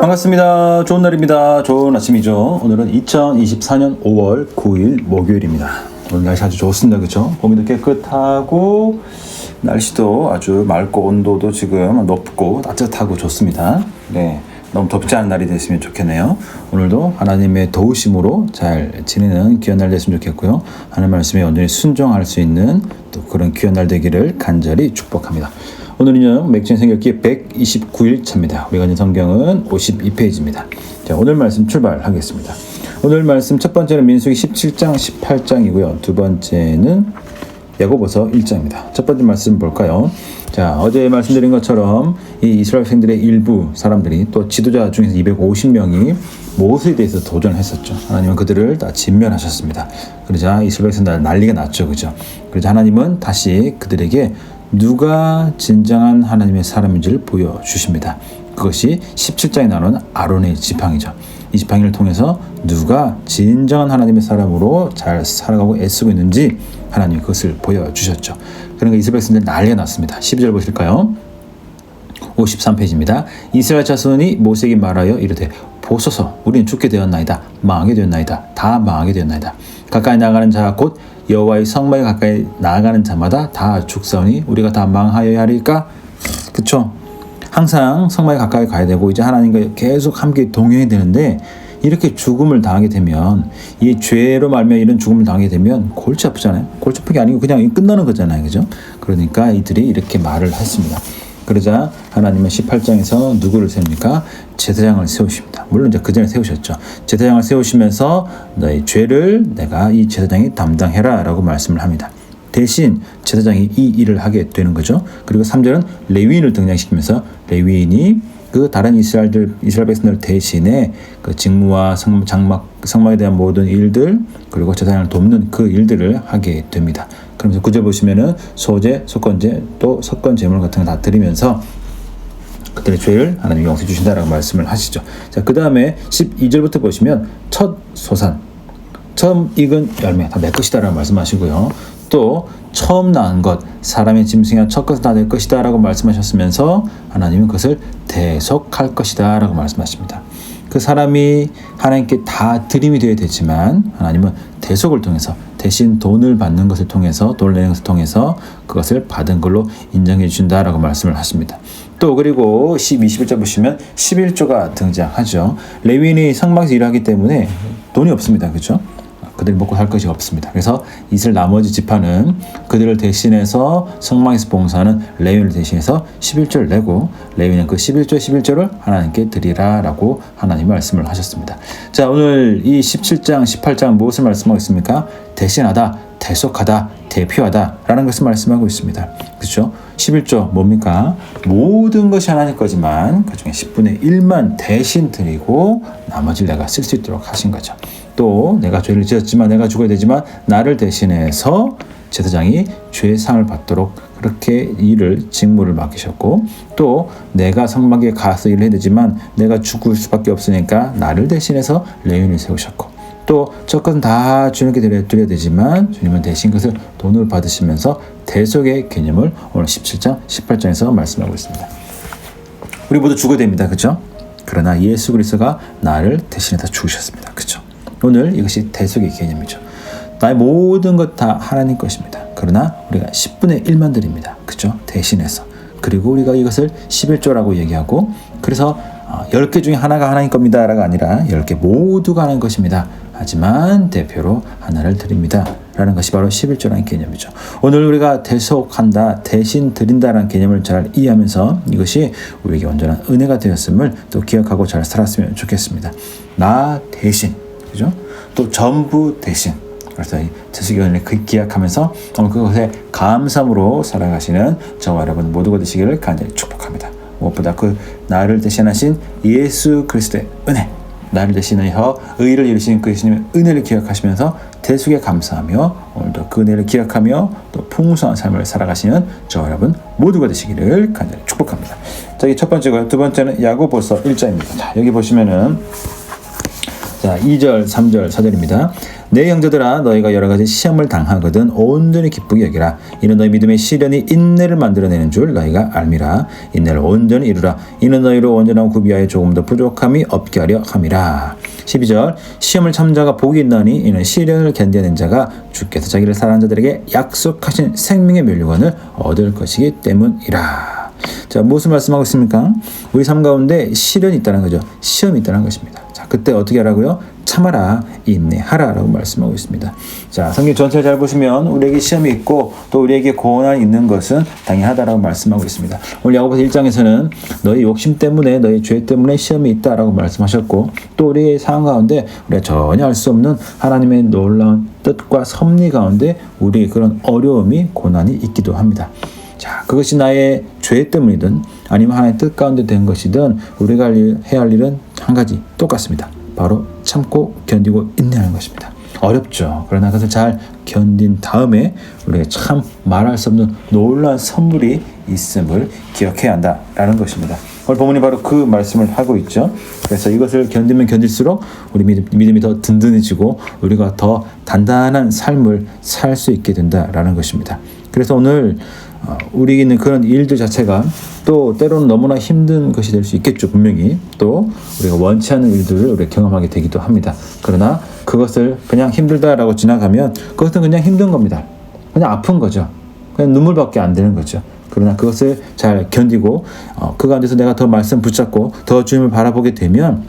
반갑습니다. 좋은 날입니다. 좋은 아침이죠. 오늘은 2024년 5월 9일 목요일입니다. 오늘 날씨 아주 좋습니다. 그렇죠? 봄이도 깨끗하고 날씨도 아주 맑고 온도도 지금 높고 따뜻하고 좋습니다. 네, 너무 덥지 않은 날이 됐으면 좋겠네요. 오늘도 하나님의 도우심으로 잘 지내는 귀한 날 됐으면 좋겠고요. 하나님 말씀에 온전히 순종할 수 있는 또 그런 귀한 날 되기를 간절히 축복합니다. 오늘은요, 맥주인 성경기 129일 차입니다. 우리가 읽은 성경은 52페이지입니다. 자, 오늘 말씀 출발하겠습니다. 오늘 말씀 첫 번째는 민수기 17장, 18장이고요. 두 번째는 야고보서 1장입니다. 첫 번째 말씀 볼까요? 자, 어제 말씀드린 것처럼 이 이스라엘 백성들의 일부 사람들이 또 지도자 중에서 250명이 모세에 대해서 도전을 했었죠. 하나님은 그들을 다 진멸하셨습니다. 그러자 이스라엘 백성들 난리가 났죠. 그죠? 그러자 하나님은 다시 그들에게 누가 진정한 하나님의 사람인지를 보여주십니다. 그것이 17장에 나오는 아론의 지팡이죠. 이 지팡이를 통해서 누가 진정한 하나님의 사람으로 잘 살아가고 애쓰고 있는지 하나님이 그것을 보여주셨죠. 그러니까 이스라엘 백성들 난리가 났습니다. 12절 보실까요? 53페이지입니다. 이스라엘 자손이 모세에게 말하여 이르되 보소서 우리는 죽게 되었나이다. 망하게 되었나이다. 다 망하게 되었나이다. 가까이 나가는 자가 곧 여호와의 성막에 가까이 나아가는 자마다 다 죽사오니 우리가 다 망하여야 하리까? 그쵸? 항상 성막에 가까이 가야 되고 이제 하나님과 계속 함께 동행해야 되는데 이렇게 죽음을 당하게 되면 이 죄로 말미암아 이런 죽음을 당하게 되면 골치 아프잖아요. 골치 아픈 게 아니고 그냥 끝나는 거잖아요. 그죠? 그러니까 이들이 이렇게 말을 했습니다. 그러자 하나님은 18장에서 누구를 세웁니까? 제사장을 세우십니다. 물론 이제 그 전에 세우셨죠. 제사장을 세우시면서 너의 죄를 내가 이 제사장이 담당해라 라고 말씀을 합니다. 대신 제사장이 이 일을 하게 되는 거죠. 그리고 3절은 레위인을 등장시키면서 레위인이 그 다른 이스라엘 백성들 대신에 그 직무와 성막에 대한 모든 일들 그리고 제사장을 돕는 그 일들을 하게 됩니다. 그러면서 9절 보시면은 소제, 속건제, 또 석건 제물 같은 거 다 드리면서 그들의 죄를 하나님이 용서해 주신다라고 말씀을 하시죠. 자, 그 다음에 12절부터 보시면 첫 소산, 처음 익은 열매 다 내 것이다라고 말씀하시고요. 또 처음 낳은 것, 사람의 짐승이나 첫 것은 다 내 것이다라고 말씀하셨으면서 하나님은 그것을 대속할 것이다라고 말씀하십니다. 그 사람이 하나님께 다 드림이 되어야 되지만 하나님은 대속을 통해서 대신 돈을 받는 것을 통해서 돈을 내는 것을 통해서 그것을 받은 걸로 인정해 준다라고 말씀을 하십니다. 또 그리고 21절 보시면 11조가 등장하죠. 레위인이 성막에서 일하기 때문에 돈이 없습니다. 그렇죠? 그들이 먹고 살 것이 없습니다. 그래서 이스라엘 나머지 지파는 그들을 대신해서 성막에서 봉사하는 레위인을 대신해서 11조를 내고 레위인은 그 11조를 하나님께 드리라라고 하나님 말씀을 하셨습니다. 자, 오늘 이 17장, 18장 무엇을 말씀하고 있습니까? 대신하다, 대속하다, 대표하다 라는 것을 말씀하고 있습니다. 그렇죠? 11조 뭡니까? 모든 것이 하나님 거지만 그 중에 10분의 1만 대신 드리고 나머지를 내가 쓸 수 있도록 하신 거죠. 또 내가 죄를 지었지만 내가 죽어야 되지만 나를 대신해서 제사장이 죄의 상을 받도록 그렇게 직무를 맡기셨고 또 내가 성막에 가서 일을 해야 되지만 내가 죽을 수밖에 없으니까 나를 대신해서 레위인을 세우셨고 또 첫 것은 다 주님께 드려야 되지만 주님은 대신 그것을 돈으로 받으시면서 대속의 개념을 오늘 17장, 18장에서 말씀하고 있습니다. 우리 모두 죽어야 됩니다. 그렇죠? 그러나 예수 그리스도가 나를 대신해서 죽으셨습니다. 그렇죠? 오늘 이것이 대속의 개념이죠. 나의 모든 것 다 하나님 것입니다. 그러나 우리가 10분의 1만 드립니다. 그렇죠? 대신해서. 그리고 우리가 이것을 11조라고 얘기하고 그래서 10개 중에 하나가 하나님 겁니다 라가 아니라 10개 모두가 하나님 것입니다. 하지만 대표로 하나를 드립니다 라는 것이 바로 11조라는 개념이죠. 오늘 우리가 대속한다, 대신 드린다라는 개념을 잘 이해하면서 이것이 우리에게 온전한 은혜가 되었음을 또 기억하고 잘 살았으면 좋겠습니다. 나 대신, 그죠? 또 전부 대신. 그래서 이 대속의 은혜를 기약하면서 그것에 감사함으로 살아가시는 저와 여러분 모두가 되시기를 간절히 축복합니다. 무엇보다 그 나를 대신하신 예수 그리스도의 은혜, 나를 대신하여 의를 이루신 그 예수님의 은혜를 기억하시면서 대속에 감사하며 오늘도 그 은혜를 기억하며 또 풍성한 삶을 살아가시는 저와 여러분 모두가 되시기를 간절히 축복합니다. 자, 이게 첫 번째고요. 두 번째는 야고보서 1장입니다. 자, 여기 보시면은 자, 2절, 3절, 4절입니다. 내 형제들아 너희가 여러 가지 시험을 당하거든 온전히 기쁘게 여기라. 이는 너희 믿음의 시련이 인내를 만들어내는 줄 너희가 알미라. 인내를 온전히 이루라. 이는 너희로 온전하고 구비하여 조금 더 부족함이 없게 하려 함이라. 12절 시험을 참는 자가 복이 있나니 이는 시련을 견뎌낸 자가 주께서 자기를 사랑하는 자들에게 약속하신 생명의 면류관을 얻을 것이기 때문이라. 자, 무엇을 말씀하고 있습니까? 우리 삶 가운데 시련이 있다는 거죠. 시험이 있다는 것입니다. 자, 그때 어떻게 하라고요? 참아라, 인내하라 라고 말씀하고 있습니다. 자, 성경 전체를 잘 보시면 우리에게 시험이 있고 또 우리에게 고난이 있는 것은 당연하다라고 말씀하고 있습니다. 오늘 야고보서 1장에서는 너희 욕심 때문에 너희 죄 때문에 시험이 있다라고 말씀하셨고 또 우리의 상황 가운데 우리가 전혀 알 수 없는 하나님의 놀라운 뜻과 섭리 가운데 우리의 그런 어려움이 고난이 있기도 합니다. 자, 그것이 나의 죄 때문이든 아니면 하나님의 뜻 가운데 된 것이든 우리가 해야 할 일은 한 가지 똑같습니다. 바로 참고 견디고 인내하는 것입니다. 어렵죠. 그러나 그것을 잘 견딘 다음에 우리가 참 말할 수 없는 놀라운 선물이 있음을 기억해야 한다라는 것입니다. 오늘 본문이 바로 그 말씀을 하고 있죠. 그래서 이것을 견디면 견딜수록 우리 믿음이 더 든든해지고 우리가 더 단단한 삶을 살 수 있게 된다라는 것입니다. 그래서 오늘 우리에게 있는 그런 일들 자체가 또 때로는 너무나 힘든 것이 될 수 있겠죠. 분명히 또 우리가 원치 않는 일들을 우리가 경험하게 되기도 합니다. 그러나 그것을 그냥 힘들다라고 지나가면 그것은 그냥 힘든 겁니다. 그냥 아픈 거죠. 그냥 눈물밖에 안 되는 거죠. 그러나 그것을 잘 견디고 그 가운데서 내가 더 말씀 붙잡고 더 주님을 바라보게 되면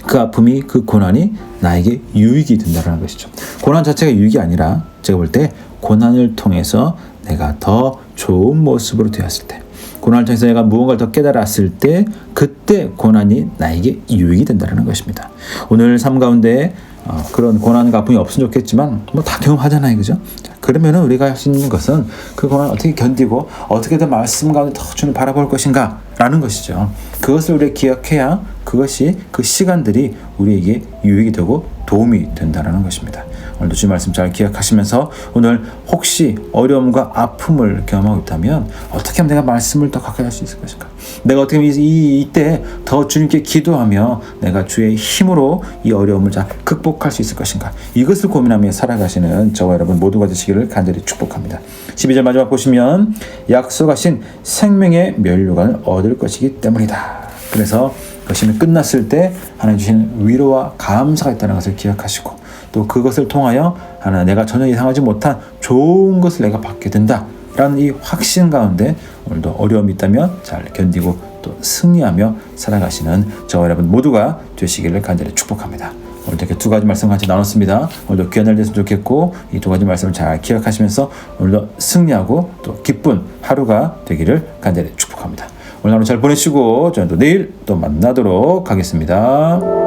그 아픔이 그 고난이 나에게 유익이 된다는 것이죠. 고난 자체가 유익이 아니라 제가 볼 때 고난을 통해서 내가 더 좋은 모습으로 되었을 때 고난을 통해서 내가 무언가를 더 깨달았을 때 그때 고난이 나에게 유익이 된다는 것입니다. 오늘 삶 가운데 그런 고난과 아픔이 없으면 좋겠지만 뭐 다 경험하잖아요. 그죠? 그러면 우리가 할 수 있는 것은 그 고난을 어떻게 견디고 어떻게 더 말씀 가운데 더 주님을 바라볼 것인가 라는 것이죠. 그것을 우리가 기억해야 그것이 그 시간들이 우리에게 유익이 되고 도움이 된다는 것입니다. 오늘도 주님 말씀 잘 기억하시면서 오늘 혹시 어려움과 아픔을 경험하고 있다면 어떻게 하면 내가 말씀을 더 가까이 할 수 있을 것인가? 내가 어떻게 하면 이때 더 주님께 기도하며 내가 주의 힘으로 이 어려움을 잘 극복할 수 있을 것인가? 이것을 고민하며 살아가시는 저와 여러분 모두가 되시기를 간절히 축복합니다. 12절 마지막 보시면 약속하신 생명의 면류관을 얻을 것이기 때문이다. 그래서 그 시험이 끝났을 때 하나님 주시는 위로와 감사가 있다는 것을 기억하시고 또 그것을 통하여 하나 내가 전혀 예상하지 못한 좋은 것을 내가 받게 된다라는 이 확신 가운데 오늘도 어려움이 있다면 잘 견디고 또 승리하며 살아가시는 저와 여러분 모두가 되시기를 간절히 축복합니다. 오늘도 이렇게 두 가지 말씀 같이 나눴습니다. 오늘도 귀한 날 됐으면 좋겠고 이 두 가지 말씀을 잘 기억하시면서 오늘도 승리하고 또 기쁜 하루가 되기를 간절히 축복합니다. 오늘 하루 잘 보내시고 저는 또 내일 또 만나도록 하겠습니다.